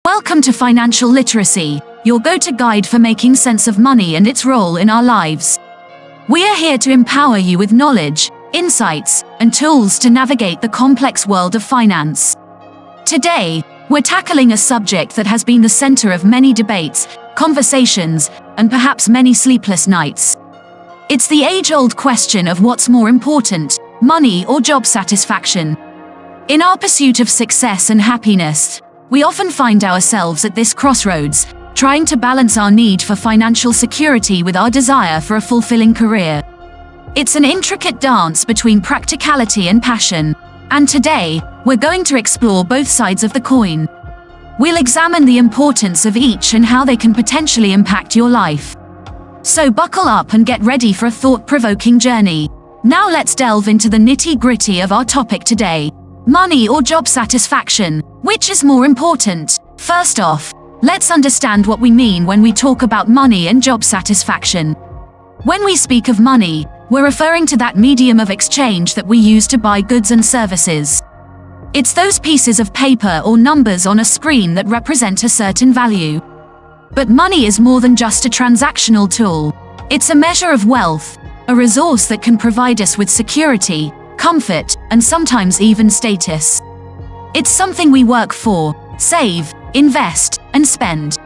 Welcome to Financial Literacy, your go-to guide for making sense of money and its role in our lives. We are here to empower you with knowledge, insights, and tools to navigate the complex world of finance. Today, we're tackling a subject that has been the center of many debates, conversations, and perhaps many sleepless nights. It's the age-old question of what's more important, money or job satisfaction. In our pursuit of success and happiness, we often find ourselves at this crossroads, trying to balance our need for financial security with our desire for a fulfilling career. It's an intricate dance between practicality and passion, and today, we're going to explore both sides of the coin. We'll examine the importance of each and how they can potentially impact your life. So buckle up and get ready for a thought-provoking journey. Now let's delve into the nitty-gritty of our topic today. Money or job satisfaction? Which is more important? First off, let's understand what we mean when we talk about money and job satisfaction. When we speak of money, we're referring to that medium of exchange that we use to buy goods and services. It's those pieces of paper or numbers on a screen that represent a certain value. But money is more than just a transactional tool. It's a measure of wealth, a resource that can provide us with security, comfort, and sometimes even status. It's something we work for, save, invest, and spend.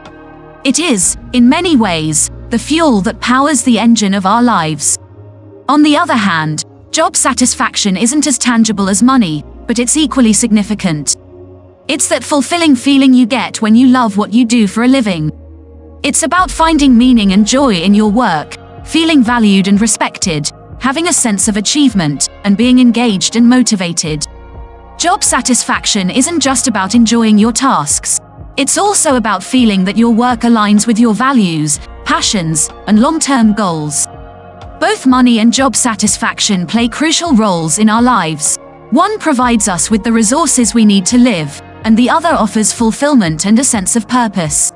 It is, in many ways, the fuel that powers the engine of our lives. On the other hand, job satisfaction isn't as tangible as money, but it's equally significant. It's that fulfilling feeling you get when you love what you do for a living. It's about finding meaning and joy in your work, feeling valued and respected, having a sense of achievement, and being engaged and motivated. Job satisfaction isn't just about enjoying your tasks. It's also about feeling that your work aligns with your values, passions, and long-term goals. Both money and job satisfaction play crucial roles in our lives. One provides us with the resources we need to live, and the other offers fulfillment and a sense of purpose.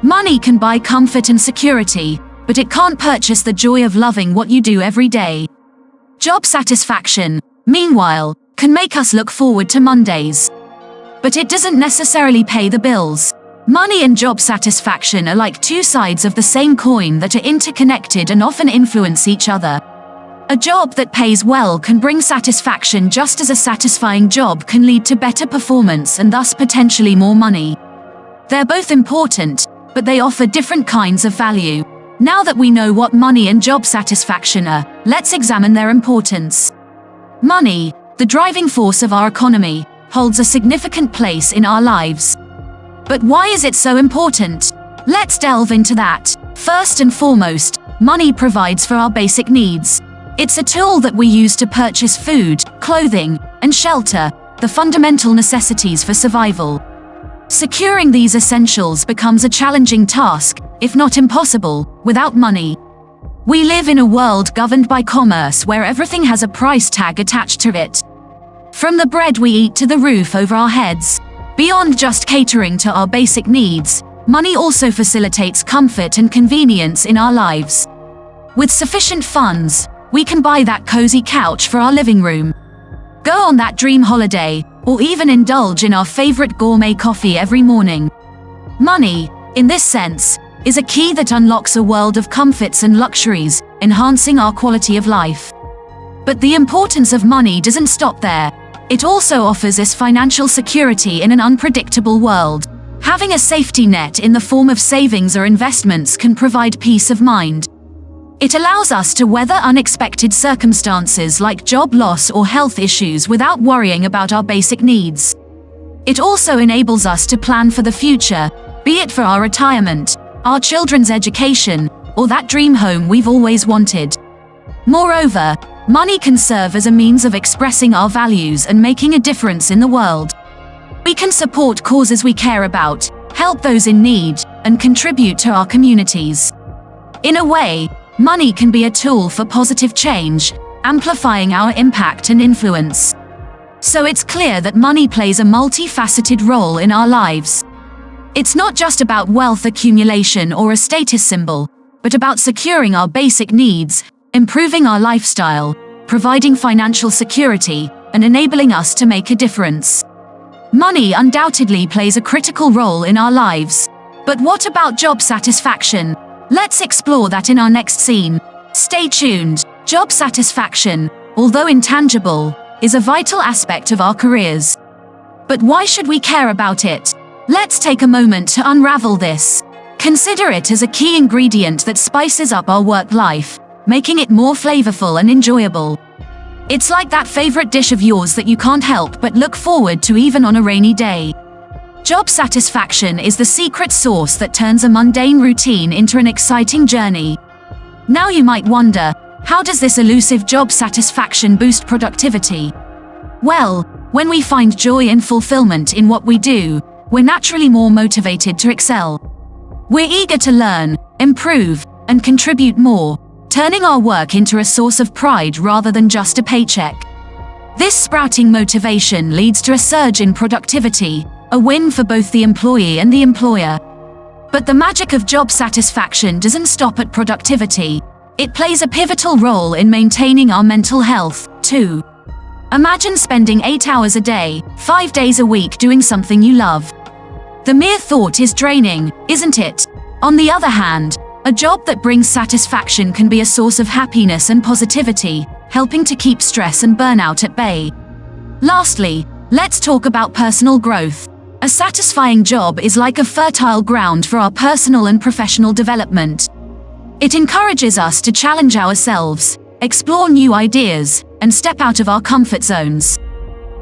Money can buy comfort and security, but it can't purchase the joy of loving what you do every day. Job satisfaction, meanwhile, can make us look forward to Mondays. But it doesn't necessarily pay the bills. Money and job satisfaction are like two sides of the same coin that are interconnected and often influence each other. A job that pays well can bring satisfaction just as a satisfying job can lead to better performance and thus potentially more money. They're both important, but they offer different kinds of value. Now that we know what money and job satisfaction are, let's examine their importance. Money, the driving force of our economy, holds a significant place in our lives. But why is it so important? Let's delve into that. First and foremost, money provides for our basic needs. It's a tool that we use to purchase food, clothing, and shelter, the fundamental necessities for survival. Securing these essentials becomes a challenging task, if not impossible, without money. We live in a world governed by commerce where everything has a price tag attached to it. From the bread we eat to the roof over our heads. Beyond just catering to our basic needs, money also facilitates comfort and convenience in our lives. With sufficient funds, we can buy that cozy couch for our living room, go on that dream holiday, or even indulge in our favorite gourmet coffee every morning. Money, in this sense, is a key that unlocks a world of comforts and luxuries, enhancing our quality of life. But the importance of money doesn't stop there. It also offers us financial security in an unpredictable world. Having a safety net in the form of savings or investments can provide peace of mind. It allows us to weather unexpected circumstances like job loss or health issues without worrying about our basic needs. It also enables us to plan for the future, be it for our retirement, our children's education, or that dream home we've always wanted. Moreover, money can serve as a means of expressing our values and making a difference in the world. We can support causes we care about, help those in need, and contribute to our communities. In a way, money can be a tool for positive change, amplifying our impact and influence. So it's clear that money plays a multifaceted role in our lives. It's not just about wealth accumulation or a status symbol, but about securing our basic needs, improving our lifestyle, providing financial security, and enabling us to make a difference. Money undoubtedly plays a critical role in our lives. But what about job satisfaction? Let's explore that in our next scene. Stay tuned. Job satisfaction, although intangible, is a vital aspect of our careers. But why should we care about it? Let's take a moment to unravel this. Consider it as a key ingredient that spices up our work life, making it more flavorful and enjoyable. It's like that favorite dish of yours that you can't help but look forward to even on a rainy day. Job satisfaction is the secret sauce that turns a mundane routine into an exciting journey. Now you might wonder, how does this elusive job satisfaction boost productivity? Well, when we find joy and fulfillment in what we do, we're naturally more motivated to excel. We're eager to learn, improve, and contribute more, turning our work into a source of pride rather than just a paycheck. This sprouting motivation leads to a surge in productivity, a win for both the employee and the employer. But the magic of job satisfaction doesn't stop at productivity. It plays a pivotal role in maintaining our mental health, too. Imagine spending 8 hours a day, 5 days a week doing something you love. The mere thought is draining, isn't it? On the other hand, a job that brings satisfaction can be a source of happiness and positivity, helping to keep stress and burnout at bay. Lastly, let's talk about personal growth. A satisfying job is like a fertile ground for our personal and professional development. It encourages us to challenge ourselves, explore new ideas, and step out of our comfort zones.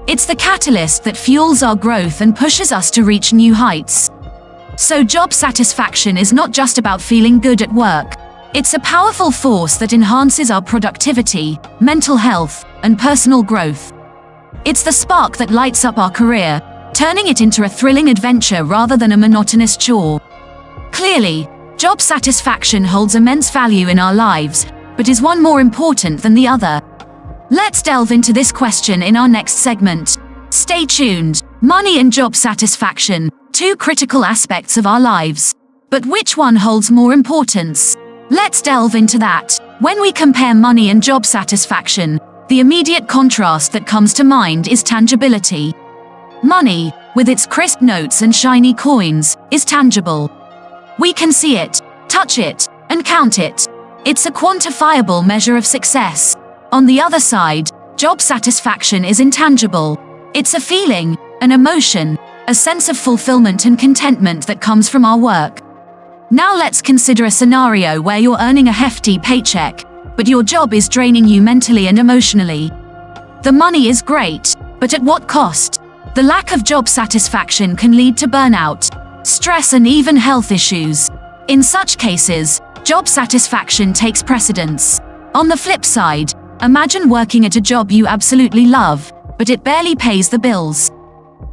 It's the catalyst that fuels our growth and pushes us to reach new heights. So job satisfaction is not just about feeling good at work. It's a powerful force that enhances our productivity, mental health, and personal growth. It's the spark that lights up our career, turning it into a thrilling adventure rather than a monotonous chore. Clearly, job satisfaction holds immense value in our lives, but is one more important than the other? Let's delve into this question in our next segment. Stay tuned. Money and job satisfaction, two critical aspects of our lives. But which one holds more importance? Let's delve into that. When we compare money and job satisfaction, the immediate contrast that comes to mind is tangibility. Money, with its crisp notes and shiny coins, is tangible. We can see it, touch it, and count it. It's a quantifiable measure of success. On the other side, job satisfaction is intangible. It's a feeling, an emotion, a sense of fulfillment and contentment that comes from our work. Now let's consider a scenario where you're earning a hefty paycheck, but your job is draining you mentally and emotionally. The money is great, but at what cost? The lack of job satisfaction can lead to burnout, stress, and even health issues. In such cases, job satisfaction takes precedence. On the flip side, imagine working at a job you absolutely love, but it barely pays the bills.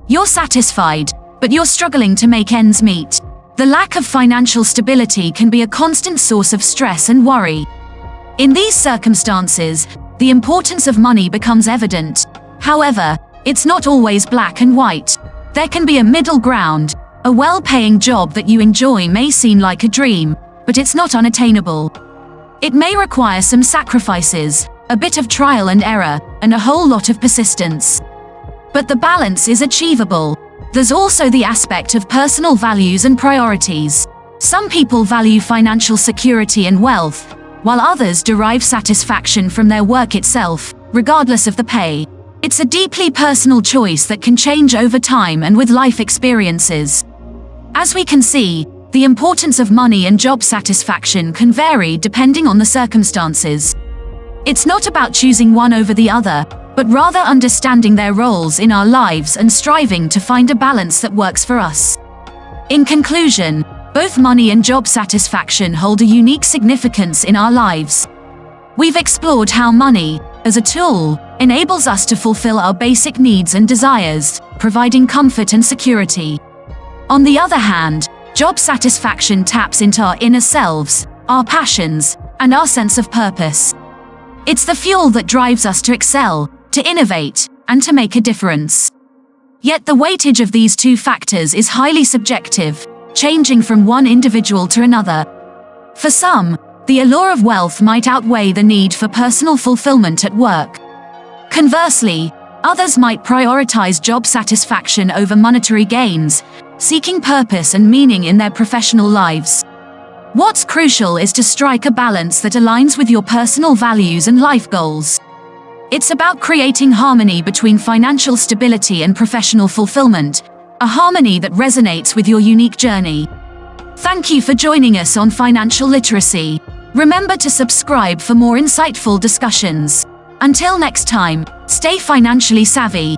You're satisfied, but you're struggling to make ends meet. The lack of financial stability can be a constant source of stress and worry. In these circumstances, the importance of money becomes evident. However, it's not always black and white. There can be a middle ground. A well-paying job that you enjoy may seem like a dream, but it's not unattainable. It may require some sacrifices, a bit of trial and error, and a whole lot of persistence. But the balance is achievable. There's also the aspect of personal values and priorities. Some people value financial security and wealth, while others derive satisfaction from their work itself, regardless of the pay. It's a deeply personal choice that can change over time and with life experiences. As we can see, the importance of money and job satisfaction can vary depending on the circumstances. It's not about choosing one over the other, but rather understanding their roles in our lives and striving to find a balance that works for us. In conclusion, both money and job satisfaction hold a unique significance in our lives. We've explored how money, as a tool, enables us to fulfill our basic needs and desires, providing comfort and security. On the other hand, job satisfaction taps into our inner selves, our passions, and our sense of purpose. It's the fuel that drives us to excel, to innovate, and to make a difference. Yet the weightage of these two factors is highly subjective, changing from one individual to another. For some, the allure of wealth might outweigh the need for personal fulfillment at work. Conversely, Others might prioritize job satisfaction over monetary gains, seeking purpose and meaning in their professional lives. What's crucial is to strike a balance that aligns with your personal values and life goals. It's about creating harmony between financial stability and professional fulfillment, a harmony that resonates with your unique journey. Thank you for joining us on Financial Literacy. Remember to subscribe for more insightful discussions. Until next time, stay financially savvy.